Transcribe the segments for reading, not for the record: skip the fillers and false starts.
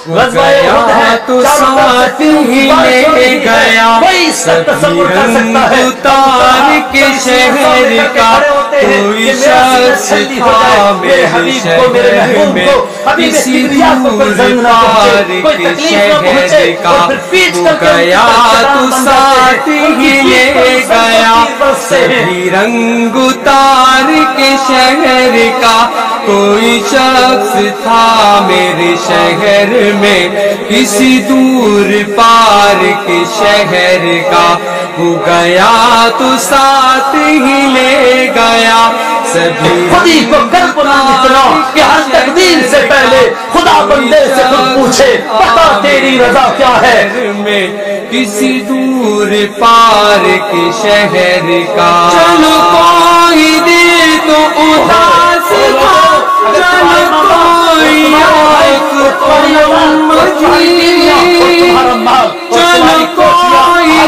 गया तो साथ ही ले गया, सभी रंग उतार के शहर का कोई शख्स था मेरे शहर में, किसी दूर पार के शहर का वो गया तो साथ ही ले गया, सभी रंग उतार के शहर का कोई शख्स था मेरे शहर में, किसी दूर पार के शहर का वो गया तो साथ ही ले गया, सभी खुदी को कल्पना इतना कि हर तकदीर से पहले खुदा बंदे से खुद पूछे पता तेरी रजा क्या है, में किसी दूर पार के शहर का। चलो कोई दिल तो उदास था, चलो कोई आँख चलो कोई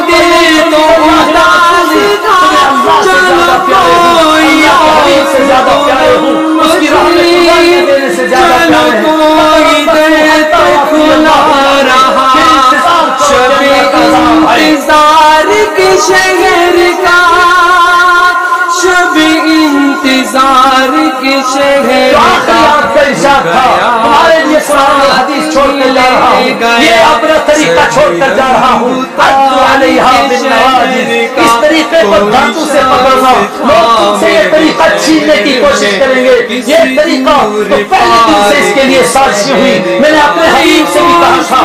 दिल तो उदास था, चलो कोई चलो कोई दिल तो खुला रहा, शबे इंतजार के शहर का, शबे इंतजार के शहर का हमारे लिए पुरानी हदीस छोड़ कर जा रहा हूँ, ये अपना तरीका छोड़ कर जा रहा हूँ, इस तरीके को धातु से पकड़ना, लोग तुमसे ये तरीका छीनने की कोशिश करेंगे, ये तरीका तो पहले दिन से इसके लिए साजिश हुई, मैंने अपने हबीब से भी कहा था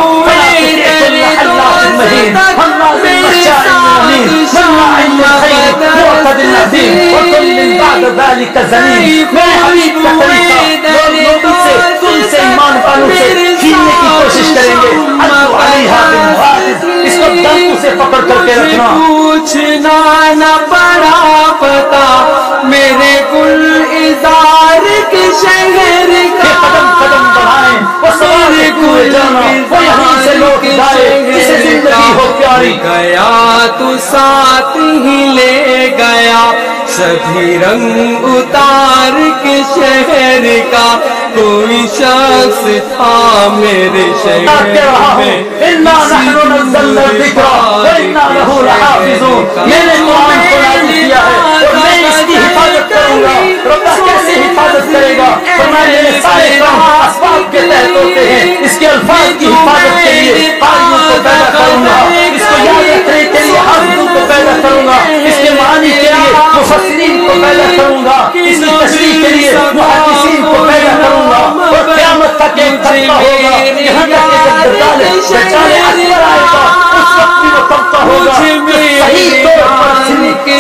तुमसे ईमान वालों से छीनने की कोशिश करेंगे, इसको दांतों से पकड़ करके रखना। पूछना न पड़ा पता मेरे गुल इज़ार के शहर का, कदम कदम बढ़ाएं वो सवार कुएं जाना, वो यहाँ से लौट जाए जिसे जिंदगी हो प्यारी, गया तो साथ ही ले गया, सभी रंग उतार के शहर का कोई शख्स था मेरे शहर में, मैंने कुरान को नाज़िल किया है और मैं इसकी हिफाजत करूंगा, रब्बा कैसे हिफाजत करेगा, मेरे सारे काम असबाब के तहत होते हैं, इसके अल्फाज की हिफाजत के लिए कारियों को पैदा करूंगा, इसको याद रखने के लिए हाफिज़ों को पैदा करूंगा, इसके मानी के लिए मुफस्सिरीन को पैदा करूंगा, इसकी तशरीह के लिए मुहद्दिसीन को पैदा करूंगा, और क़यामत तक एक तबका होगा, यहाँ तक एक दज्जाल असगर आएगा, उस वक्त भी वो तबका होगा सही तौर पर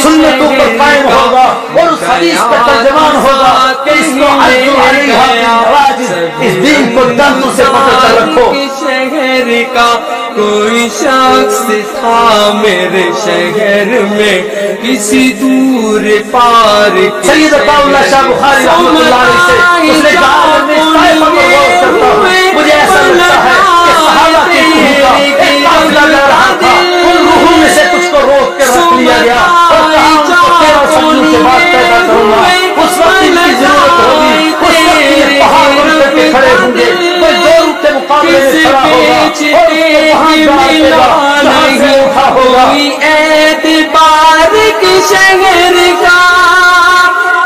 सुन्नतों पर कायम होगा, और उस हदीस का तर्जुमान होगा कि इसको इस दीन को दांतों से पकड़ कर रखो। शहर का कोई शख्स था मेरे शहर में, किसी दूर पार सैयद अताउल्लाह शाह बुखारी रहमतुल्लाह अलैह से उसने कहा मुझे ऐसा लगता है कि सहाबा के रूह का एक काफिला जा रहा था, उन रूहों में से कुछ को रोक के रख लिया गया और कहा उनको 13 सदियों के बाद पैदा करूंगा, उस वक्त इनकी जरूरत होगी, उस वक्त ये पहाड़ उठ करके खड़े होंगे, कोई जोर के मुकाबले में खड़ा होगा और उसको वहां जहाँ से उठा होगा। एतबार के शहर का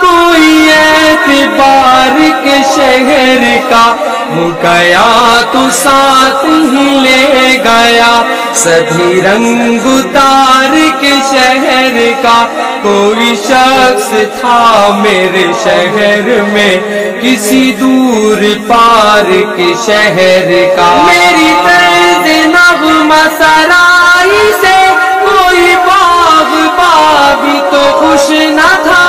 कोई एतबार के शहर का वो गया तो साथ ही ले गया, सभी रंग उतार के शहर का कोई शख्स था मेरे शहर में, किसी दूर पार के शहर का। मेरी तर्ज नग़्मा सराई से कोई बाग़ तो खुश न था,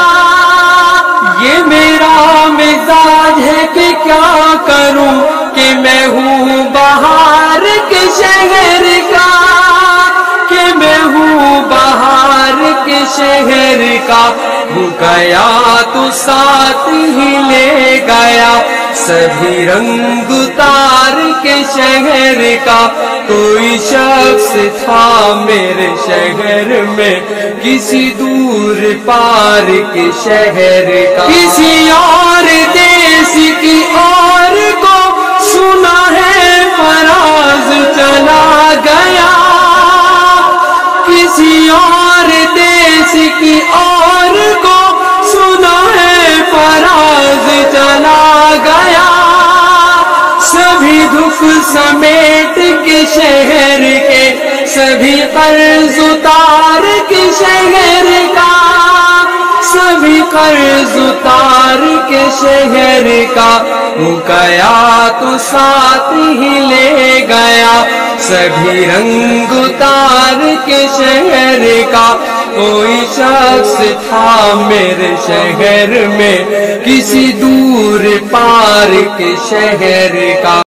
ये मेरा मिजाज है कि क्या करूं कि मैं हूँ बहार के शहर का, कि मैं हूँ बहार के शहर का वो गया तो साथ ही ले गया, सभी रंग उतार के शहर का कोई शख्स था मेरे शहर में, किसी दूर पार के शहर का। किसी और देश की और को सुना है समेट के शहर के सभी कर्ज उतार के शहर का, सभी कर्ज उतार के शहर का, मुकया तो साथ ही ले गया सभी रंग उतार के शहर का। कोई शख्स था मेरे शहर में किसी दूर पार के शहर का।